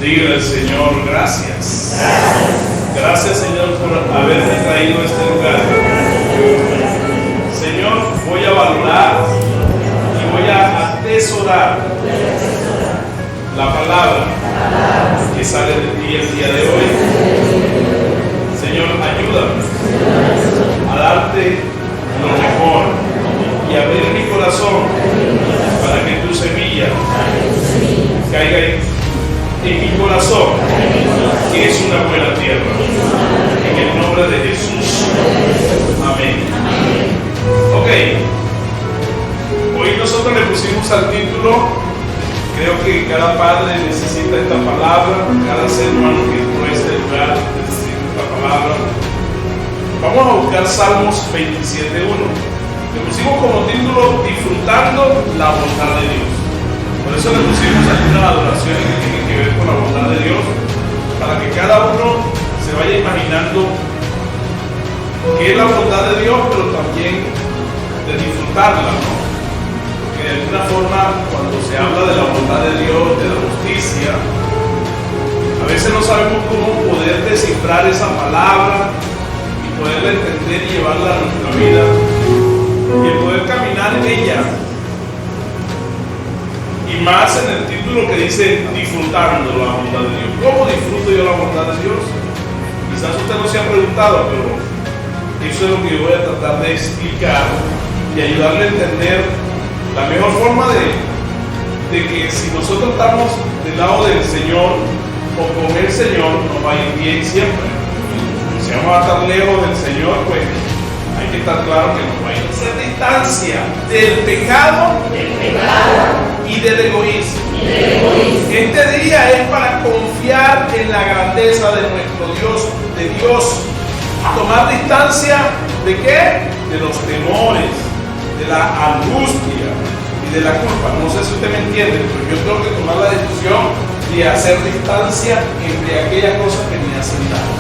Dígale al Señor, gracias. Gracias, Señor, por haberme traído a este lugar. Señor, voy a valorar y voy a atesorar la palabra que sale de ti el día de hoy. Señor, ayúdame a darte lo mejor y abrir mi corazón para que tu semilla caiga en mi corazón, que es una buena tierra. En el nombre de Jesús. Amén. Ok. Hoy nosotros le pusimos al título, creo que cada padre necesita esta palabra, cada ser humano que entró a este lugar necesita esta palabra. Vamos a buscar Salmos 27:1. Le pusimos como título, disfrutando la bondad de Dios. Por eso le pusimos algunas adoraciones que tienen que ver con la bondad de Dios, para que cada uno se vaya imaginando qué es la bondad de Dios, pero también de disfrutarla, ¿no? Porque de alguna forma, cuando se habla de la bondad de Dios, de la justicia, a veces no sabemos cómo poder descifrar esa palabra y poderla entender y llevarla a nuestra vida y el poder caminar en ella. Y más en el título que dice disfrutando la bondad de Dios. ¿Cómo disfruto yo la bondad de Dios? Quizás usted no se ha preguntado, pero eso es lo que yo voy a tratar de explicar y ayudarle a entender la mejor forma de que si nosotros estamos del lado del Señor o con el Señor, nos va a ir bien siempre. Si vamos a estar lejos del Señor, pues hay que estar claro que nos va a ir a hacer distancia del pecado y del egoísmo. Este día es para confiar en la grandeza de nuestro Dios, de Dios. Tomar distancia ¿de qué? De los temores, de la angustia y de la culpa. No sé si usted me entiende, pero yo tengo que tomar la decisión de hacer distancia entre aquellas cosas que me hacen daño,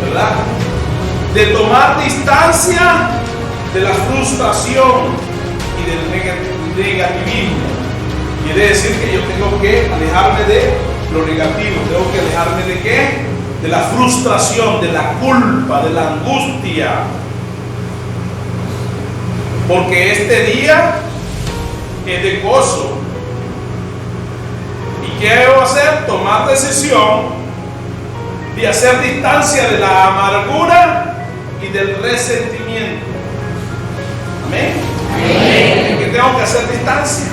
¿verdad? De tomar distancia de la frustración y del negativismo. Quiere decir que yo tengo que alejarme de lo negativo. Tengo que alejarme de qué? De la frustración, de la culpa, de la angustia. Porque este día es de gozo. ¿Y qué debo hacer? Tomar decisión de hacer distancia de la amargura y del resentimiento. Amén. ¿De qué tengo que hacer distancia?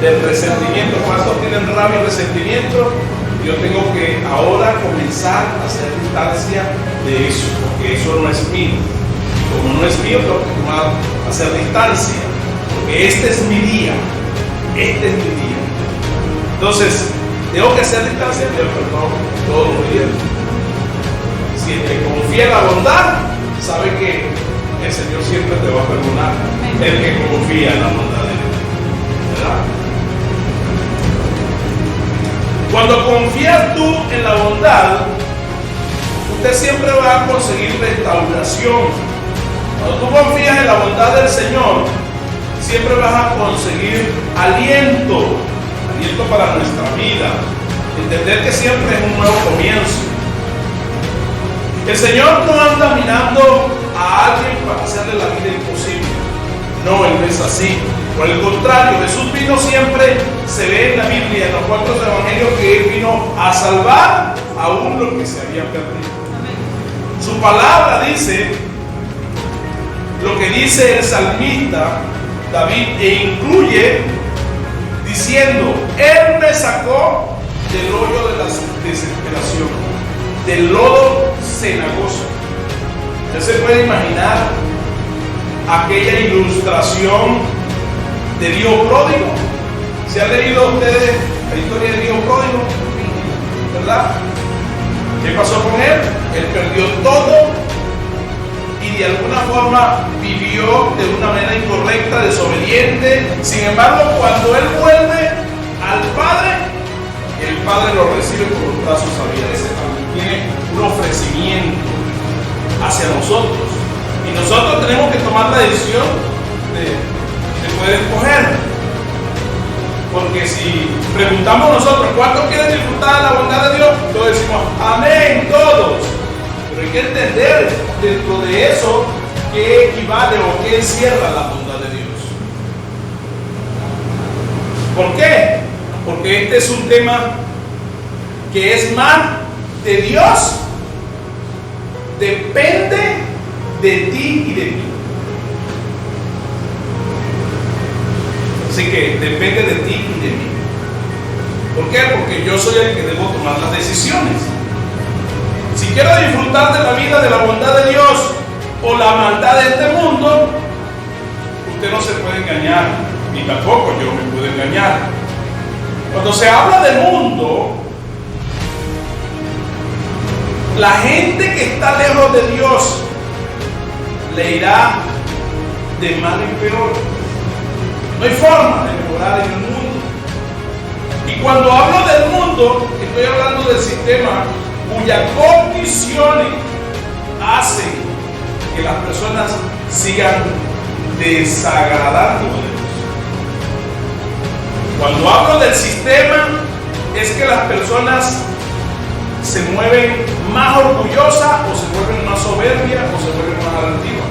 Del resentimiento. ¿Cuántos tienen rabia y resentimiento? Yo tengo que ahora comenzar a hacer distancia de eso, porque eso no es mío. Y como no es mío, tengo que hacer distancia, porque este es mi día. Este es mi día. Entonces, tengo que hacer distancia del perdón todos los días. Si el que confía en la bondad, sabe que el Señor siempre te va a perdonar. El que confía en la bondad de Dios, ¿verdad? Cuando confías tú en la bondad, usted siempre va a conseguir restauración. Cuando tú confías en la bondad del Señor, siempre vas a conseguir aliento para nuestra vida. Entender que siempre es un nuevo comienzo. El Señor no anda mirando a alguien para hacerle la vida imposible. No, Él no es así. Por el contrario, Jesús vino siempre, se ve en la Biblia, en los 4 evangelios, que Él vino a salvar aún los que se habían perdido. Su palabra dice lo que dice el salmista David, e incluye diciendo: Él me sacó del hoyo de la desesperación, del lodo cenagoso. Usted se puede imaginar aquella ilustración del hijo pródigo. ¿Se han leído ustedes la historia del hijo pródigo? ¿Verdad? ¿Qué pasó con él? Él perdió todo y de alguna forma vivió de una manera incorrecta, desobediente. Sin embargo, cuando él vuelve al Padre, el Padre lo recibe con los brazos abiertos. Ese también tiene un ofrecimiento hacia nosotros. Y nosotros tenemos que tomar la decisión de poder escoger. Porque si preguntamos nosotros, ¿cuántos quieren disfrutar de la bondad de Dios? Todos decimos, amén, todos. Pero hay que entender dentro de eso qué equivale o qué encierra la bondad de Dios. ¿Por qué? Porque este es un tema que es más de Dios, depende de ti y de mí. Así que depende de ti y de mí. ¿Por qué? Porque yo soy el que debo tomar las decisiones. Si quiero disfrutar de la vida, de la bondad de Dios o la maldad de este mundo, usted no se puede engañar, ni tampoco yo me puedo engañar. Cuando se habla de mundo, la gente que está lejos de Dios le irá de mal en peor. No hay forma de mejorar en el mundo. Y cuando hablo del mundo, estoy hablando del sistema cuyas condiciones hacen que las personas sigan desagradando a Dios. Cuando hablo del sistema, es que las personas se mueven más orgullosas o se vuelven más soberbias o se vuelven más altivas.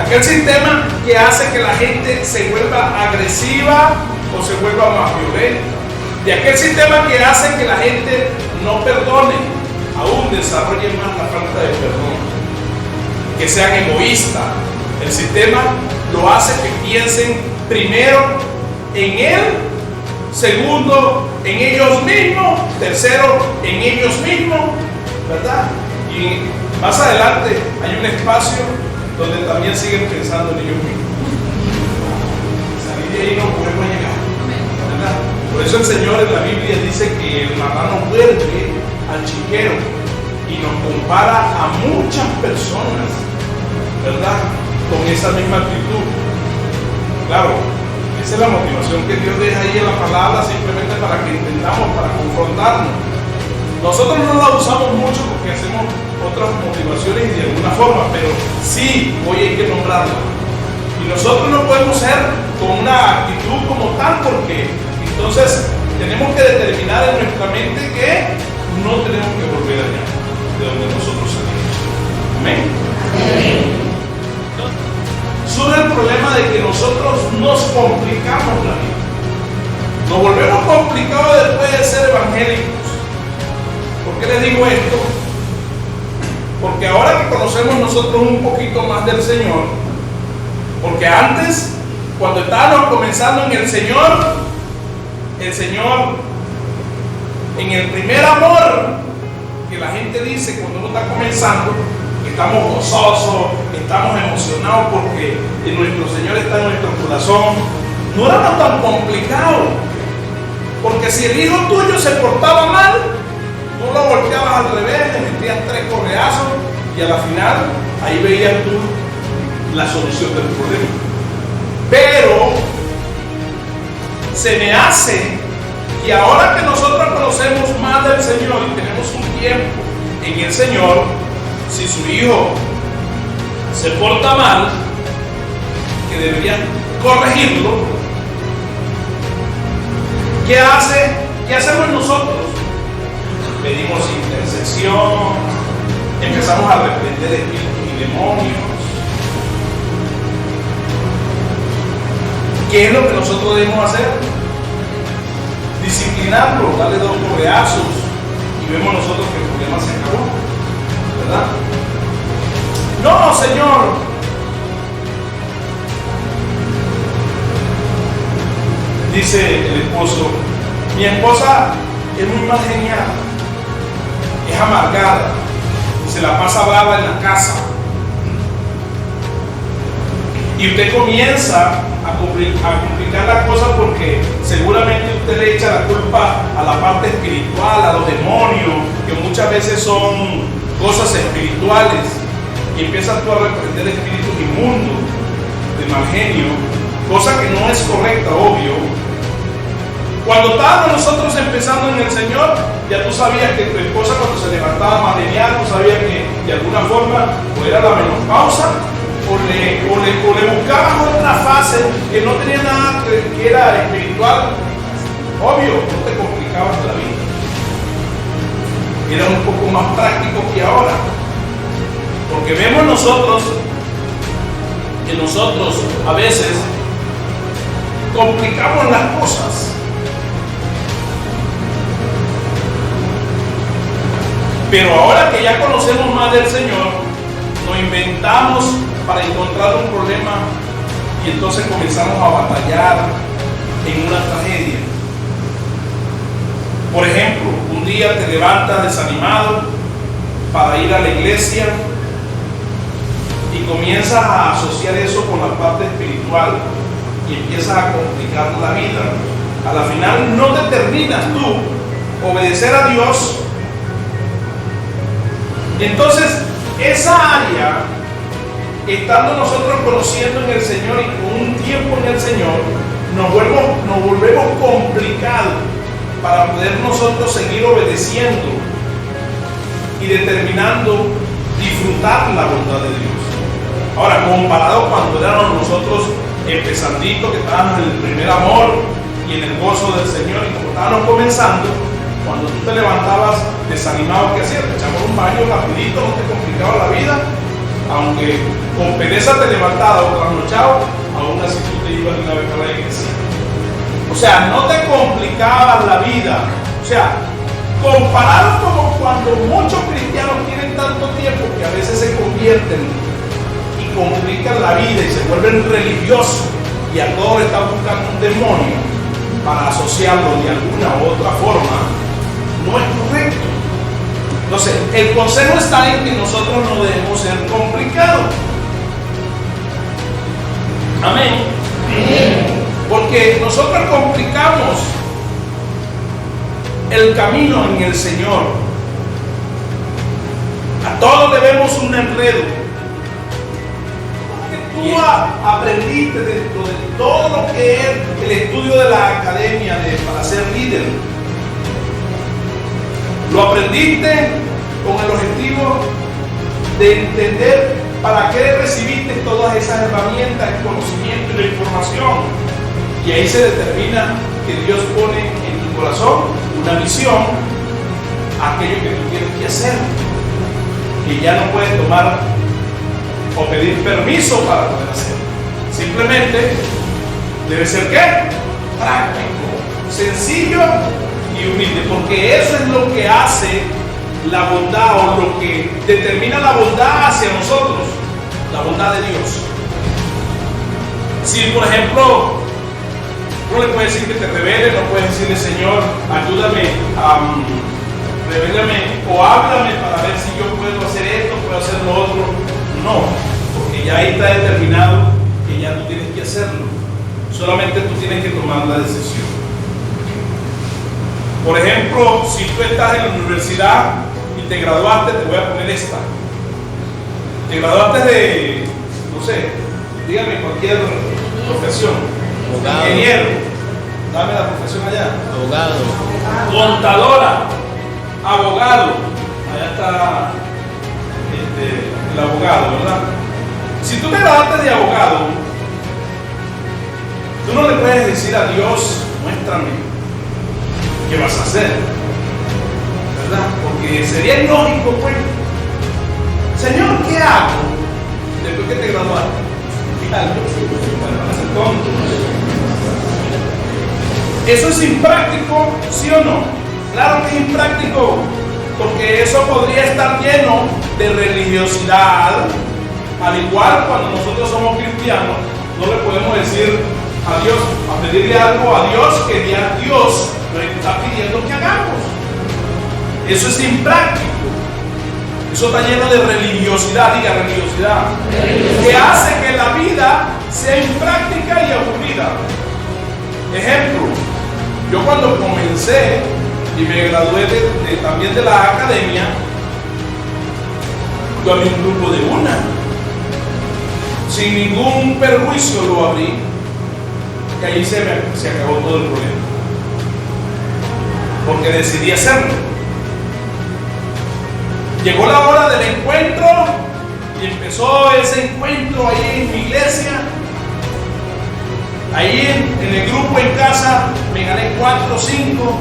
Aquel sistema que hace que la gente se vuelva agresiva o se vuelva más violenta. Y aquel sistema que hace que la gente no perdone, aún desarrolle más la falta de perdón. Que sean egoístas. El sistema lo hace que piensen primero en él, segundo en ellos mismos, tercero en ellos mismos, ¿verdad? Y más adelante hay un espacio donde también siguen pensando en ellos mismos. Salir de ahí no podemos llegar, ¿verdad? Por eso el Señor en la Biblia dice que el marrano vuelve al chiquero y nos compara a muchas personas, ¿verdad? Con esa misma actitud. Claro, esa es la motivación que Dios deja ahí en la palabra, simplemente para que entendamos, para confrontarnos. Nosotros no la usamos mucho porque hacemos otras motivaciones y de alguna forma, pero sí, hoy hay que nombrarla. Y nosotros no podemos ser con una actitud como tal, porque entonces tenemos que determinar en nuestra mente que no tenemos que volver allá de donde nosotros salimos. Amén. Surge el problema de que nosotros nos complicamos la vida. Nos volvemos complicados después de ser evangélicos. ¿Por qué les digo esto? Porque ahora que conocemos nosotros un poquito más del Señor, porque antes, cuando estábamos comenzando en el Señor, en el primer amor que la gente dice cuando uno está comenzando, estamos gozosos, estamos emocionados porque nuestro Señor está en nuestro corazón. No era tan complicado, porque si el hijo tuyo se portaba mal, tú lo volteabas al revés, le metías 3 correazos y a la final ahí veías tú la solución del problema. Pero se me hace que ahora que nosotros conocemos más del Señor y tenemos un tiempo en el Señor, si su hijo se porta mal, que deberían corregirlo, ¿qué hacemos nosotros? Pedimos intercesión, empezamos a reprender espíritus y demonios. ¿Qué es lo que nosotros debemos hacer? Disciplinarlo, darle 2 correazos y vemos nosotros que el problema se acabó, ¿verdad? No, Señor. Dice el esposo, mi esposa es muy mal genial, es amargada, se la pasa brava en la casa. Y usted comienza a complicar las cosas porque seguramente usted le echa la culpa a la parte espiritual, a los demonios, que muchas veces son cosas espirituales, y empiezas tú a reprender espíritus inmundos, de mal genio, cosa que no es correcta, obvio. Cuando estábamos nosotros empezando en el Señor, ya tú sabías que tu esposa cuando se levantaba a manejar, tú sabías que de alguna forma o era la menopausa o le buscabas otra fase que no tenía nada que era espiritual, obvio, no te complicabas la vida. Era un poco más práctico que ahora. Porque vemos nosotros que nosotros a veces complicamos las cosas. Pero ahora que ya conocemos más del Señor, nos inventamos para encontrar un problema y entonces comenzamos a batallar en una tragedia. Por ejemplo, un día te levantas desanimado para ir a la iglesia y comienzas a asociar eso con la parte espiritual y empiezas a complicar la vida. A la final no determinas tú obedecer a Dios. Entonces, esa área, estando nosotros conociendo en el Señor y con un tiempo en el Señor, nos volvemos complicados para poder nosotros seguir obedeciendo y determinando disfrutar la bondad de Dios. Ahora, comparado cuando éramos nosotros empezanditos, que estábamos en el primer amor y en el gozo del Señor, y como estábamos comenzando, cuando tú te levantabas desanimado, ¿qué hacías? Te echabas un baño rapidito, no te complicaba la vida, aunque con pereza te levantabas o trasnochado, aún así tú te ibas de una vez a la iglesia. O sea, no te complicabas la vida. O sea, comparado como cuando muchos cristianos tienen tanto tiempo que a veces se convierten y complican la vida y se vuelven religiosos y a todos le están buscando un demonio para asociarlo de alguna u otra forma, no es correcto. Entonces, el consejo está en que nosotros no debemos ser complicados. Amén. Amén. Porque nosotros complicamos el camino en el Señor. A todos le vemos un enredo. Porque tú aprendiste dentro de todo lo que es el estudio de la academia para ser líder. Lo aprendiste con el objetivo de entender para qué recibiste todas esas herramientas, el conocimiento y la información. Y ahí se determina que Dios pone en tu corazón una misión, aquello que tú tienes que hacer. Que ya no puedes tomar o pedir permiso para poder hacer. Simplemente debe ser ¿qué? Práctico, sencillo y humilde, porque eso es lo que hace la bondad, o lo que determina la bondad hacia nosotros, la bondad de Dios. Si por ejemplo no le puedes decir que te revele, no puedes decirle Señor, ayúdame, revélame o háblame para ver si yo puedo hacer esto, puedo hacer lo otro. No, porque ya ahí está determinado que ya tú tienes que hacerlo. Solamente tú tienes que tomar la decisión. Por ejemplo, si tú estás en la universidad y te graduaste, te voy a poner esta. Te graduaste de, no sé, dígame cualquier profesión. Abogado. Ingeniero, dame la profesión allá. Abogado. Contadora, abogado. Allá está el abogado, ¿verdad? Si tú te graduaste de abogado, tú no le puedes decir a Dios, muéstrame qué vas a hacer, ¿verdad? Porque sería ilógico, pues. Señor, ¿qué hago después que te graduaste? ¿Qué hago? Bueno, hacer tonto. ¿Eso es impráctico, sí o no? Claro que es impráctico, porque eso podría estar lleno de religiosidad. Al igual, cuando nosotros somos cristianos, no le podemos decir a Dios, a pedirle algo a Dios que ya Dios nos está pidiendo que hagamos. Eso es impráctico. Eso está lleno de religiosidad, diga religiosidad, que hace que la vida sea impráctica y aburrida. Ejemplo, yo cuando comencé y me gradué también de la academia, yo abrí un grupo de una, sin ningún perjuicio lo abrí, que ahí se acabó todo el problema, porque decidí hacerlo. Llegó la hora del encuentro y empezó ese encuentro ahí en mi iglesia, ahí en el grupo en casa. me gané 4 o 5,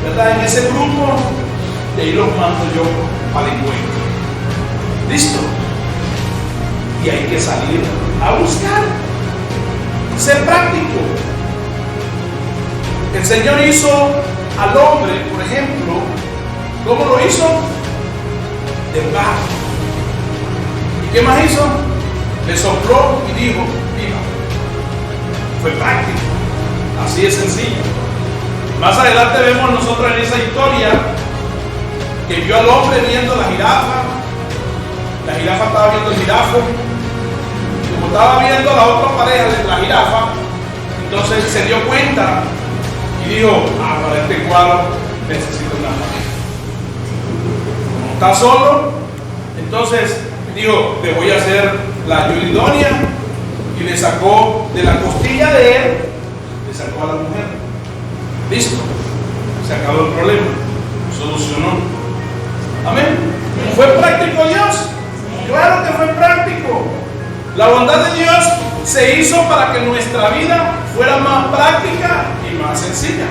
¿verdad? En ese grupo, y ahí los mando yo para el encuentro. ¿Listo? Y hay que salir a buscar, ser práctico. El Señor hizo al hombre, por ejemplo, ¿cómo lo hizo? De barro. ¿Y qué más hizo? Le sopló y dijo, viva. Fue práctico, así de sencillo. Más adelante vemos nosotros en esa historia que vio al hombre viendo la jirafa estaba viendo el jirafo, como estaba viendo la otra pareja de la jirafa, entonces se dio cuenta y dijo, para este cuadro necesito una pareja. Como está solo, entonces dijo, le voy a hacer la ayuda idónea, y le sacó de la costilla de él, le sacó a la mujer. Listo, se acabó el problema, solucionó. Amén. ¿Fue práctico Dios? Claro que fue práctico. La bondad de Dios se hizo para que nuestra vida fuera más práctica y más sencilla.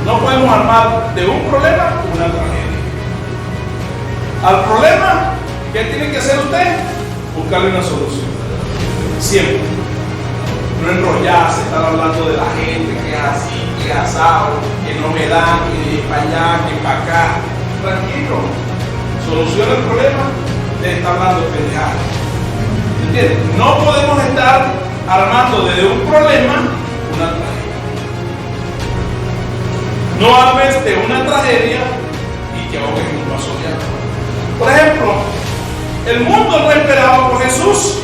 No podemos armar de un problema una tragedia. Al problema, ¿qué tiene que hacer usted? Buscarle una solución. Siempre. No enrollarse, estar hablando de la gente que es así, que es asado, que no me dan, que de para allá, que para acá. Tranquilo. Soluciona el problema de estar hablando de pendejada. ¿Entiendes? No podemos estar armando desde un problema una tragedia. No armes de una tragedia y que ahogues en un vaso de agua. Por ejemplo, el mundo no esperaba por Jesús.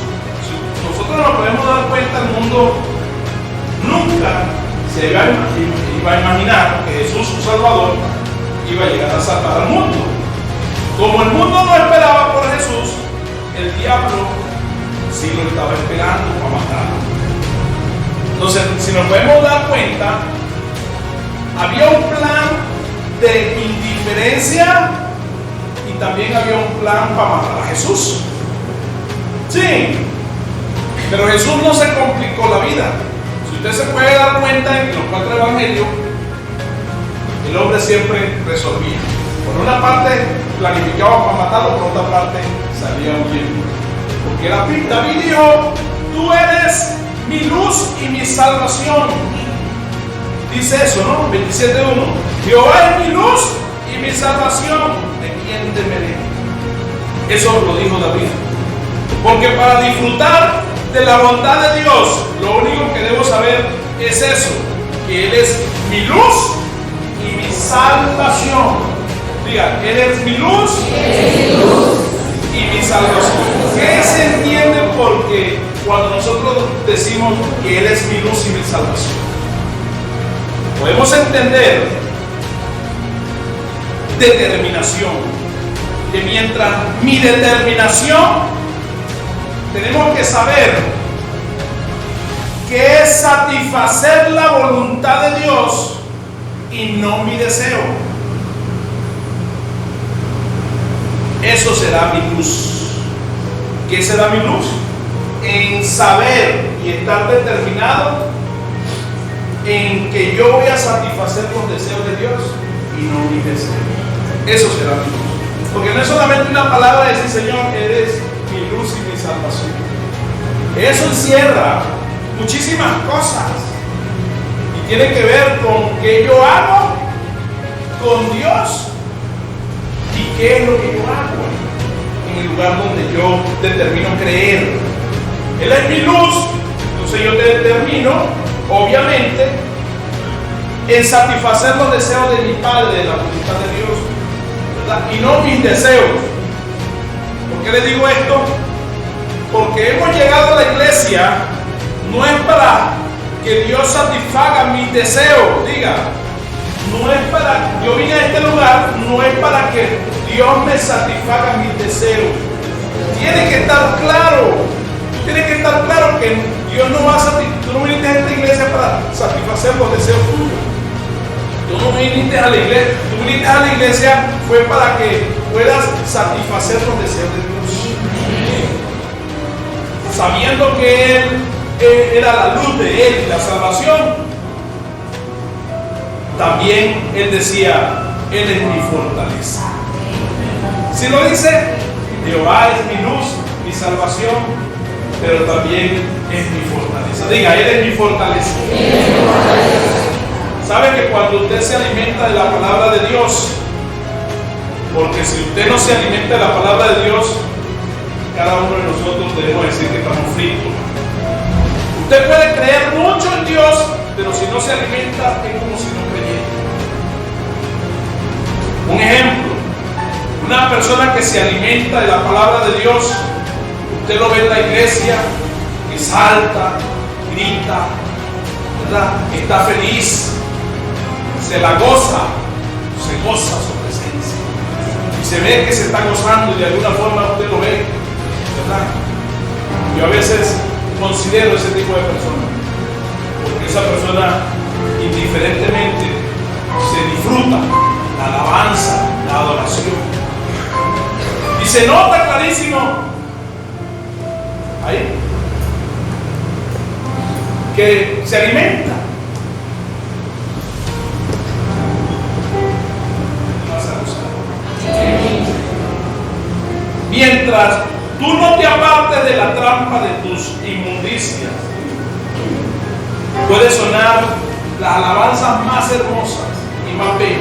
Nosotros nos podemos dar cuenta, el mundo nunca se iba a imaginar que Jesús, su Salvador, iba a llegar a salvar al mundo. Como el mundo no esperaba por Jesús, el diablo sí lo estaba esperando para matarlo. Entonces, si nos podemos dar cuenta, había un plan de indiferencia y también había un plan para matar a Jesús. Sí, pero Jesús no se complicó la vida. Si usted se puede dar cuenta en los 4 evangelios, el hombre siempre resolvía. Por una parte planificaba para matarlo, por otra parte salía huyendo. Porque David dijo, tú eres mi luz y mi salvación. Dice eso, ¿no? 27:1. Jehová es mi luz y mi salvación. ¿De quién temeré? Eso lo dijo David. Porque para disfrutar de la bondad de Dios, lo único que debo saber es eso, que Él es mi luz y mi salvación. Diga, Él es mi luz y mi salvación. ¿Qué se entiende porque cuando nosotros decimos que Él es mi luz y mi salvación? Podemos entender determinación, que mientras mi determinación, tenemos que saber que es satisfacer la voluntad de Dios y no mi deseo. Eso será mi luz. ¿Qué será mi luz? En saber y estar determinado en que yo voy a satisfacer los deseos de Dios y no mi deseo. Eso será mi luz. Porque no es solamente una palabra de decir, Señor, eres mi luz y mi salvación. Eso encierra muchísimas cosas y tiene que ver con qué yo hago con Dios y qué es lo que yo hago en el lugar donde yo determino creer. Él es mi luz, entonces yo te determino, obviamente, en satisfacer los deseos de mi Padre, de la voluntad de Dios, ¿verdad? Y no mis deseos. ¿Por qué le digo esto? Porque hemos llegado a la iglesia no es para que Dios satisfaga mis deseos, diga, no es para, yo vine a este lugar, no es para que Dios me satisfaga mis deseos. Tiene que estar claro, tiene que estar claro que Dios no va a satisfacer, tú no viniste a esta iglesia para satisfacer los deseos tuyos. Tú no viniste a la iglesia, tú viniste a la iglesia fue para que puedas satisfacer los deseos de Dios. Sabiendo que Él era la luz de Él y la salvación, también Él decía, Él es mi fortaleza. Si lo dice, Jehová es mi luz, mi salvación, pero también es mi fortaleza. Diga, Él es mi fortaleza. ¿Sabe que cuando usted se alimenta de la palabra de Dios, porque si usted no se alimenta de la palabra de Dios, cada uno de nosotros debemos decir que estamos fritos? Usted puede creer mucho en Dios, pero si no se alimenta es como si no creyera. Un ejemplo, una persona que se alimenta de la palabra de Dios, usted lo ve en la iglesia, que salta, grita, ¿verdad? Está feliz, se la goza, se goza su presencia. Y se ve que se está gozando y de alguna forma usted lo ve, ¿verdad? Yo a veces considero ese tipo de personas, porque esa persona indiferentemente se disfruta la alabanza, la adoración. Y se nota clarísimo ahí que se alimenta. Mientras tú no te apartes de la trampa de tus inmundicias, puede sonar las alabanzas más hermosas y más bellas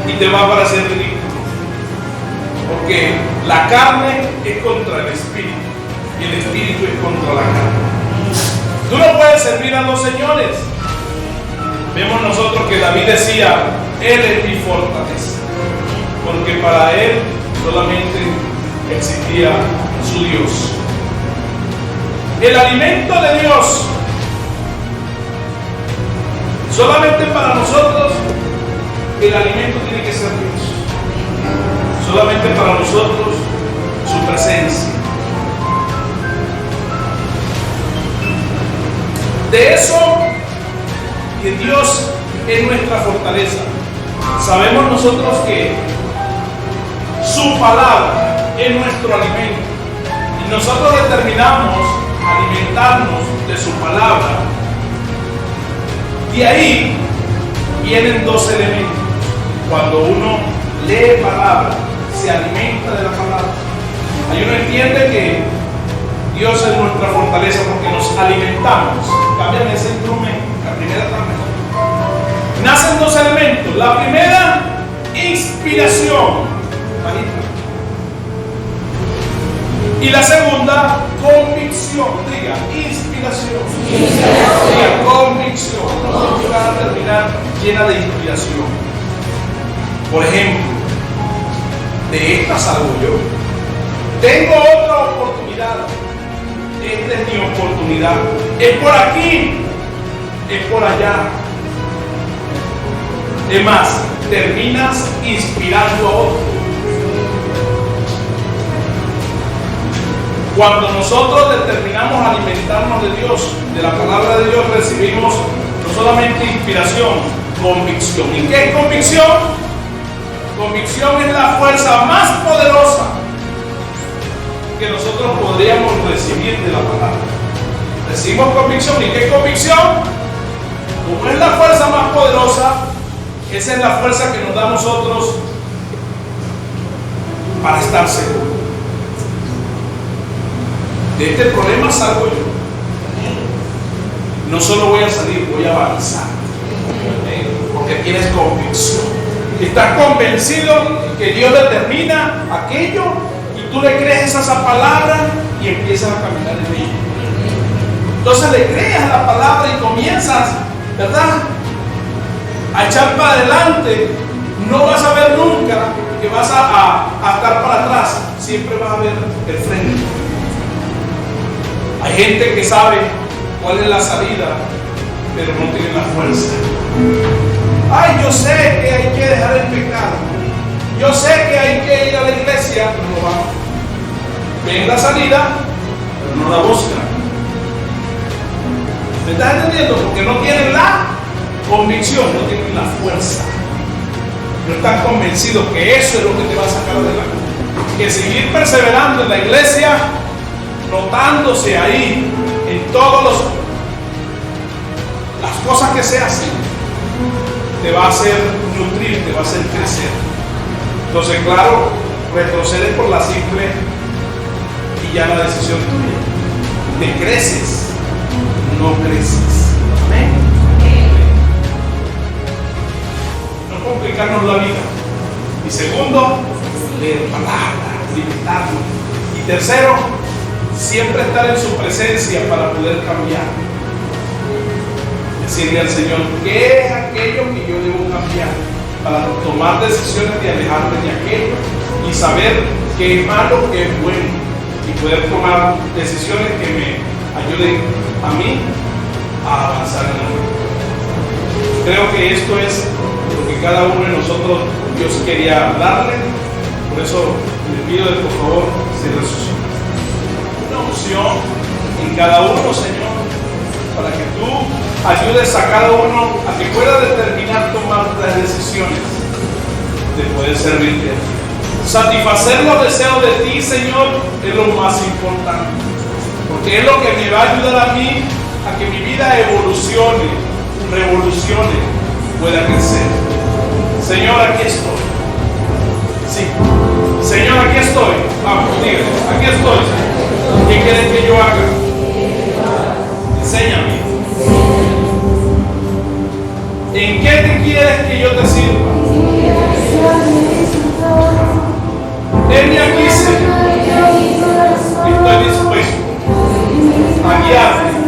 y te va a parecer ridículo, porque la carne es contra el espíritu y el espíritu es contra la carne. Tú no puedes servir a dos señores. Vemos nosotros que David decía, Él es mi fortaleza, porque para Él solamente existía su Dios. El alimento de Dios solamente para nosotros, el alimento tiene que ser Dios. Solamente para nosotros su presencia. De eso, que Dios es nuestra fortaleza, sabemos nosotros que su palabra es nuestro alimento y nosotros determinamos alimentarnos de su palabra. De ahí vienen dos elementos. Cuando uno lee palabra, se alimenta de la palabra. Ahí uno entiende que Dios es nuestra fortaleza porque nos alimentamos. Cambian ese instrumento, la primera también. Nacen dos elementos. La primera, inspiración. Y la segunda, convicción. Diga, inspiración. Diga, convicción. Nosotros vamos a terminar llena de inspiración. Por ejemplo, de esta salgo yo. Tengo otra oportunidad. Esta es mi oportunidad. Es por aquí, es por allá. Es más, terminas inspirando a otros. Cuando nosotros determinamos alimentarnos de Dios, de la palabra de Dios, recibimos no solamente inspiración, convicción. ¿Y qué es convicción? Convicción es la fuerza más poderosa que nosotros podríamos recibir de la palabra. Recibimos convicción. ¿Y qué es convicción? Como es la fuerza más poderosa, esa es la fuerza que nos da a nosotros para estar seguros. De este problema salgo yo. No solo voy a salir, voy a avanzar. Porque tienes convicción. Estás convencido que Dios determina aquello y tú le crees a esa palabra y empiezas a caminar en ella. Entonces le crees a la palabra y comienzas, ¿verdad?, a echar para adelante. No vas a ver nunca que vas a estar para atrás. Siempre vas a ver el frente. Hay gente que sabe cuál es la salida, pero no tiene la fuerza. Ay, yo sé que hay que dejar el pecado. Yo sé que hay que ir a la iglesia, pero no vamos. Ven la salida, pero no la buscan. ¿Me estás entendiendo? Porque no tienen la convicción, no tienen la fuerza. No están convencidos que eso es lo que te va a sacar adelante. Que seguir perseverando en la iglesia, notándose ahí en todas las cosas que se hacen, te va a hacer nutrir, te va a hacer crecer. Entonces, claro, retrocedes por la simple y ya la decisión tuya. Te creces, no creces. Amén. No complicarnos la vida. Y segundo, leer palabra, limitarnos. Y tercero, siempre estar en su presencia para poder cambiar. Decirle al Señor, ¿qué es aquello que yo debo cambiar? Para tomar decisiones de alejarme de aquello y saber qué es malo, qué es bueno, y poder tomar decisiones que me ayuden a mí a avanzar en la vida. Creo que esto es lo que cada uno de nosotros Dios quería hablarle. Por eso le pido de por favor cierre sus ojos. Una unción en cada uno, Señor, para que tú ayudes a cada uno a que pueda determinar tomar las decisiones de poder servirte a ti. Satisfacer los deseos de ti, Señor, es lo más importante, porque es lo que me va a ayudar a mí a que mi vida evolucione, revolucione, pueda crecer. Señor, aquí estoy. Sí. Señor, aquí estoy. Vamos, dígale, aquí estoy. ¿Qué quieres que yo haga? Enséñame. ¿En qué te quieres que yo te sirva? Heme aquí, Señor. Estoy dispuesto a guiarte